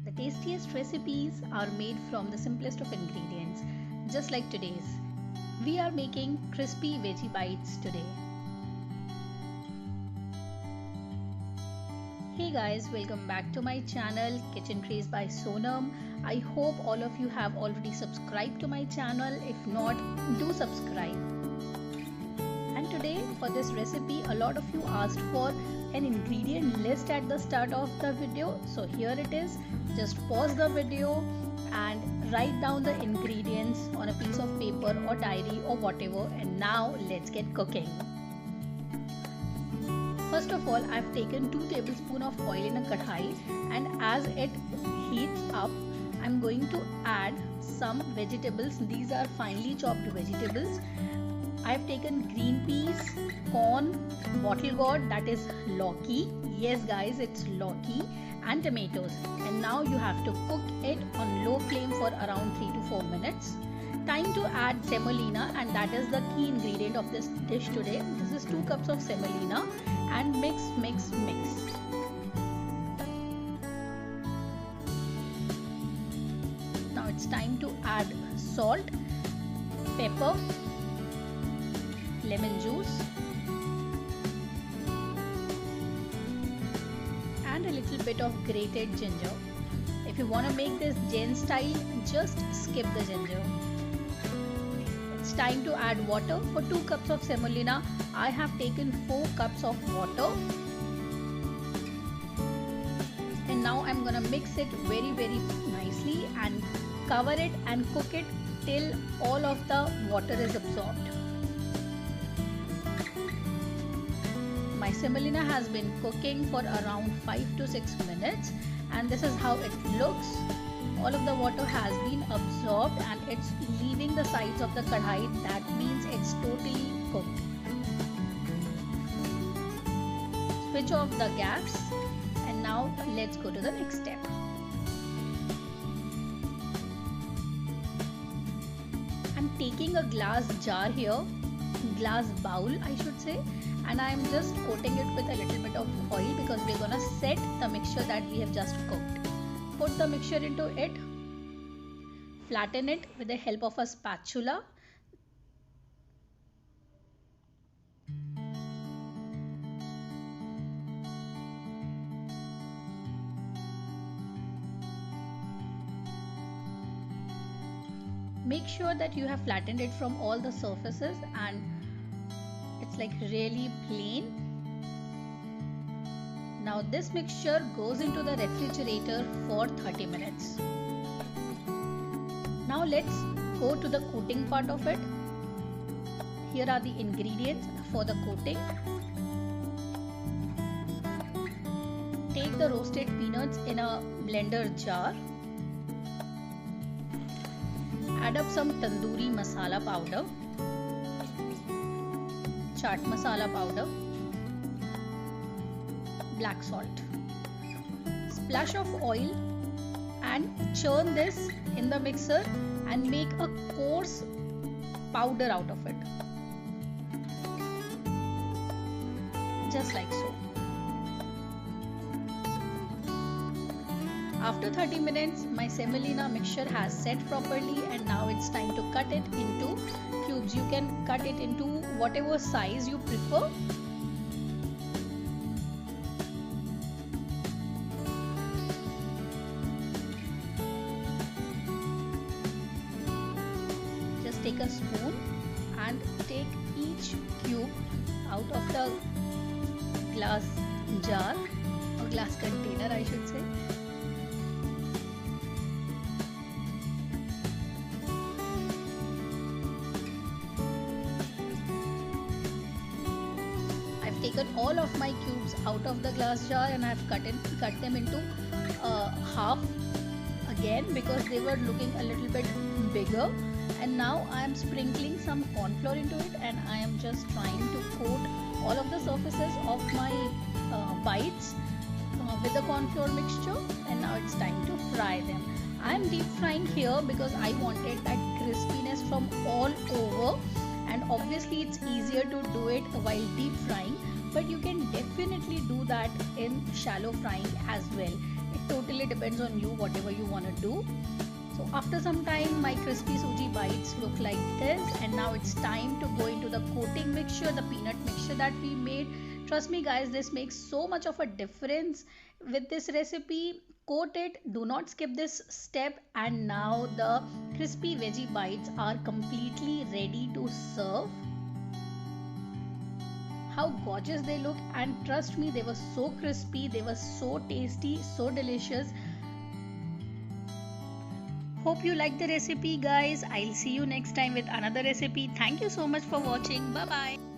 The tastiest recipes are made from the simplest of ingredients, just like today's. We are making crispy veggie bites today. Hey guys, welcome back to my channel Kitchen Trays by Sonam. I hope all of you have already subscribed to my channel. If not, do subscribe. And today for this recipe, a lot of you asked for an ingredient list at the start of the video. So here it is. Just pause the video and write down the ingredients on a piece of paper or diary or whatever. And now let's get cooking. First of all, I've taken 2 tablespoons of oil in a kadhai, and as it heats up, I'm going to add some vegetables. These are finely chopped vegetables. I've taken green peas, corn, bottle gourd, that is lauki. Yes guys, it's lauki, and tomatoes. And now you have to cook it on low flame for around 3 to 4 minutes. Time to add semolina, and that is the key ingredient of this dish today. This is 2 cups of semolina, and mix. Now it's time to add salt, pepper, lemon juice, and a little bit of grated ginger. If you want to make this Jain style, just skip the ginger. It's time to add water. For 2 cups of semolina, I have taken 4 cups of water. And now I'm gonna mix it very nicely and cover it and cook it till all of the water is absorbed. My semolina has been cooking for around 5 to 6 minutes, and this is how it looks. All of the water has been absorbed and it's leaving the sides of the kadhai. That means it's totally cooked. Switch off the gas, and now let's go to the next step. I'm taking a glass jar here, glass bowl I should say, and I'm just coating it with a little bit of oil because we're gonna set the mixture that we have just cooked. Put the mixture into it, flatten it with the help of a spatula. Make sure that you have flattened it from all the surfaces and it's like really plain. Now this mixture goes into the refrigerator for 30 minutes. Now let's go to the coating part of it. Here are the ingredients for the coating. Take the roasted peanuts in a blender jar. Add up some tandoori masala powder, chaat masala powder, black salt. Splash of oil and churn this in the mixer and make a coarse powder out of it. Just like so. After 30 minutes, my semolina mixture has set properly, and now it's time to cut it into cubes. You can cut it into whatever size you prefer. Just take a spoon and take each cube out of the glass jar or glass container I should say. Taken all of my cubes out of the glass jar and I've cut them into half again because they were looking a little bit bigger. And now I am sprinkling some corn flour into it, and I am just trying to coat all of the surfaces of my bites with the corn flour mixture. And now it's time to fry them. I am deep frying here because I wanted that crispiness from all over, and obviously it's easier to do it while deep frying, but you can definitely do that in shallow frying as well. It totally depends on you, whatever you want to do. So after some time, my crispy suji bites look like this, and now it's time to go into the coating mixture, the peanut mixture that we made. Trust me guys, this makes so much of a difference with this recipe. Coat it, do not skip this step, and now the crispy veggie bites are completely ready to serve. How gorgeous they look, and trust me, they were so crispy, they were so tasty, so delicious. Hope you like the recipe guys. I'll see you next time with another recipe. Thank you so much for watching. Bye bye.